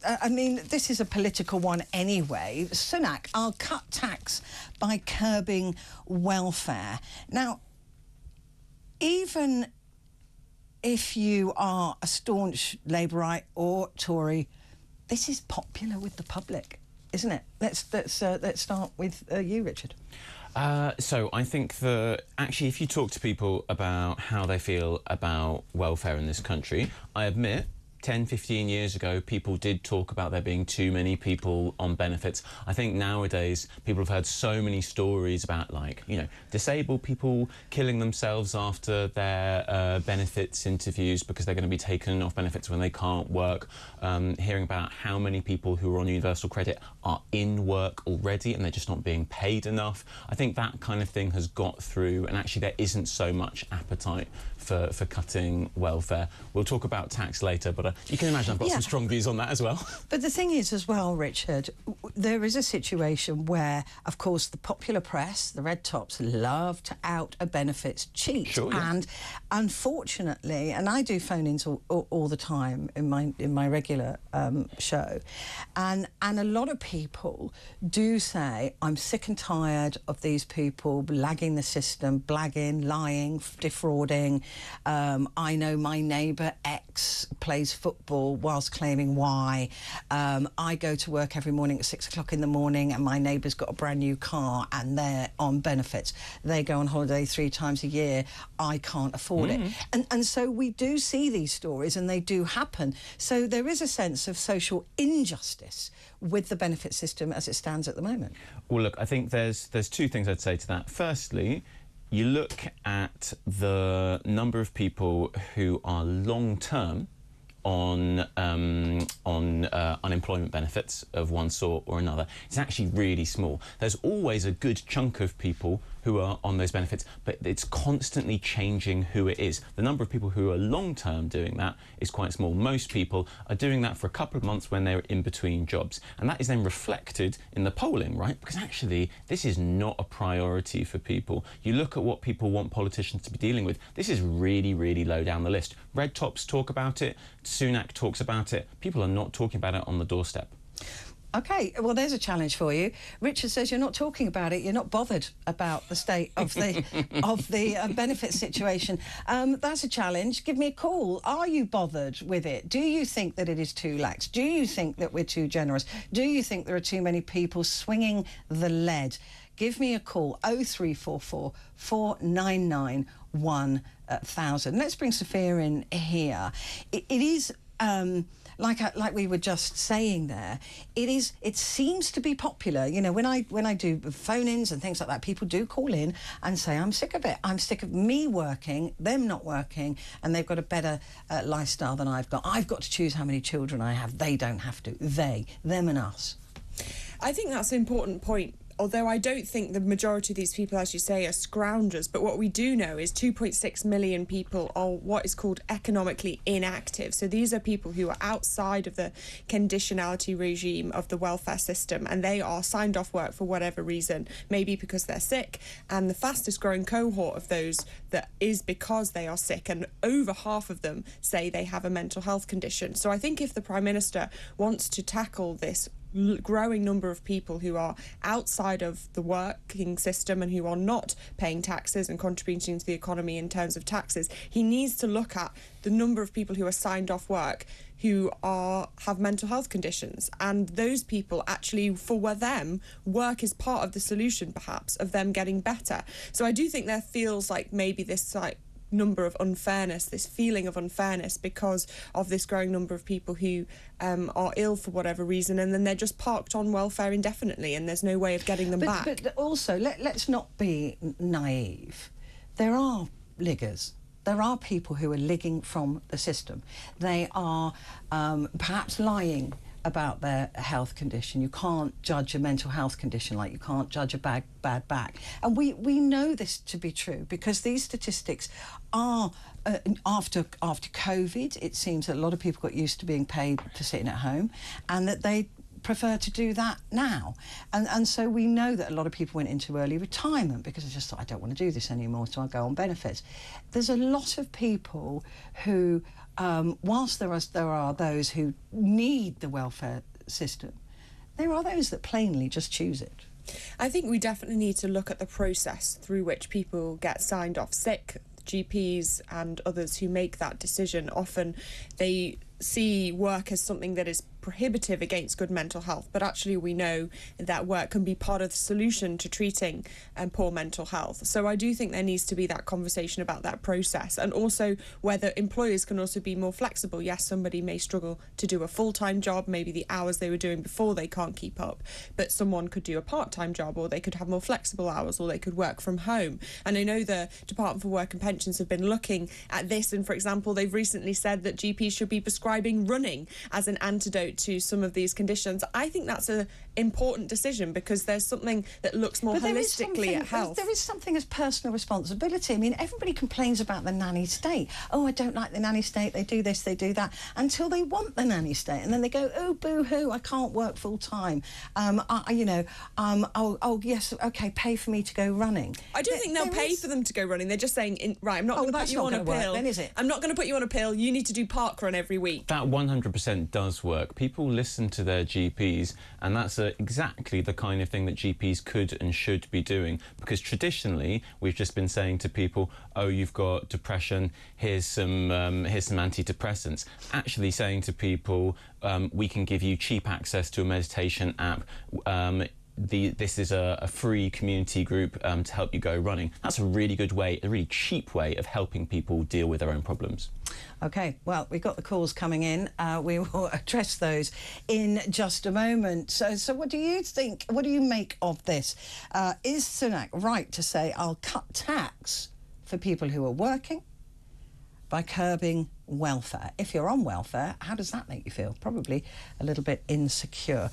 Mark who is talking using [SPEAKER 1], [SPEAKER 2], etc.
[SPEAKER 1] I mean, this is a political one anyway. Sunak, I'll cut tax by curbing welfare. Now, even if you are a staunch Labourite or Tory, this is popular with the public, isn't it? Let's start with you, Richard.
[SPEAKER 2] So I think that actually if you talk to people about how they feel about welfare in this country, I admit 10, 15 years ago, people did talk about there being too many people on benefits. I think nowadays people have heard so many stories about, like, you know, disabled people killing themselves after their benefits interviews because they're going to be taken off benefits when they can't work. Hearing about how many people who are on universal credit are in work already and they're just not being paid enough. I think that kind of thing has got through, and actually there isn't so much appetite for cutting welfare. We'll talk about tax later, but you can imagine I've got some strong views on that as well.
[SPEAKER 1] But the thing is as well, Richard, there is a situation where, of course, the popular press, the red tops, love to out a benefits cheat.
[SPEAKER 2] Sure, yeah.
[SPEAKER 1] And unfortunately, and I do phone-ins all the time in my regular show, and a lot of people do say, I'm sick and tired of these people lagging the system, blagging, lying, defrauding. I know my neighbour X plays football whilst claiming Y. I go to work every morning at 6 o'clock in the morning and my neighbour's got a brand new car and they're on benefits. They go on holiday 3 times a year. I can't afford it. And so we do see these stories and they do happen. So there is a sense of social injustice with the benefit system as it stands at the moment.
[SPEAKER 2] Well, look, I think there's 2 things I'd say to that. Firstly, you look at the number of people who are long-term on unemployment benefits of one sort or another. It's actually really small. There's always a good chunk of people who are on those benefits, but it's constantly changing who it is. The number of people who are long-term doing that is quite small. Most people are doing that for a couple of months when they're in between jobs, and that is then reflected in the polling, right? Because actually this is not a priority for people. You look at what people want politicians to be dealing with, this is really, really low down the list. Red tops talk about it, Sunak talks about it, people are not talking about it on the doorstep.
[SPEAKER 1] OK, well, there's a challenge for you. Richard says you're not talking about it, you're not bothered about the state of the benefit situation. That's a challenge. Give me a call. Are you bothered with it? Do you think that it is too lax? Do you think that we're too generous? Do you think there are too many people swinging the lead? Give me a call, 0344 499 1000. Let's bring Sophia in here. It is... like we were just saying there, it seems to be popular. You know, when I do phone-ins and things like that, people do call in and say, I'm sick of it. I'm sick of me working, them not working, and they've got a better lifestyle than I've got. I've got to choose how many children I have. They don't have to. They, them and us.
[SPEAKER 3] I think that's an important point. Although I don't think the majority of these people, as you say, are scroungers, but what we do know is 2.6 million people are what is called economically inactive. So these are people who are outside of the conditionality regime of the welfare system, and they are signed off work for whatever reason, maybe because they're sick. And the fastest growing cohort of those that is because they are sick, and over half of them say they have a mental health condition. So I think if the Prime Minister wants to tackle this growing number of people who are outside of the working system and who are not paying taxes and contributing to the economy in terms of taxes, he needs to look at the number of people who are signed off work who have mental health conditions, and those people actually, for them, work is part of the solution perhaps of them getting better. So I do think there feels like maybe this number of unfairness, this feeling of unfairness because of this growing number of people who are ill for whatever reason, and then they're just parked on welfare indefinitely and there's no way of getting them back.
[SPEAKER 1] But also, let's not be naive. There are liggers. There are people who are ligging from the system. They are perhaps lying about their health condition. You can't judge a mental health condition like you can't judge a bad back. And we know this to be true because these statistics are, after COVID, it seems that a lot of people got used to being paid for sitting at home and that they prefer to do that now. And so we know that a lot of people went into early retirement because they just thought, I don't want to do this anymore, so I'll go on benefits. There's a lot of people who whilst there are those who need the welfare system, there are those that plainly just choose it.
[SPEAKER 3] I think we definitely need to look at the process through which people get signed off sick. GPs and others who make that decision, often they see work as something that is prohibitive against good mental health, but actually we know that work can be part of the solution to treating poor mental health. So I do think there needs to be that conversation about that process, and also whether employers can also be more flexible. Yes, somebody may struggle to do a full-time job, maybe the hours they were doing before they can't keep up, but someone could do a part-time job, or they could have more flexible hours, or they could work from home. And I know the Department for Work and Pensions have been looking at this, and for example they've recently said that GPs should be prescribing running as an antidote to some of these conditions. I think that's an important decision, because there's something that looks more holistically at health.
[SPEAKER 1] There is something as personal responsibility. I mean, everybody complains about the nanny state. Oh, I don't like the nanny state, they do this, they do that, until they want the nanny state, and then they go, oh, boo-hoo, I can't work full-time. Oh, yes, OK, pay for me to go running.
[SPEAKER 3] I don't think they'll pay for them to go running. They're just saying, right, I'm not going to put you on a pill.
[SPEAKER 1] Then, is it?
[SPEAKER 3] I'm not going to put you on a pill. You need to do park run every week.
[SPEAKER 2] That 100% does work. People listen to their GPs, and that's exactly the kind of thing that GPs could and should be doing, because traditionally we've just been saying to people, oh, you've got depression, here's some antidepressants. Actually saying to people, we can give you cheap access to a meditation app. This is a free community group to help you go running. That's a really good way, a really cheap way of helping people deal with their own problems.
[SPEAKER 1] OK, well, we've got the calls coming in. We will address those in just a moment. So what do you think? What do you make of this? Is Sunak right to say, I'll cut tax for people who are working by curbing welfare? If you're on welfare, how does that make you feel? Probably a little bit insecure.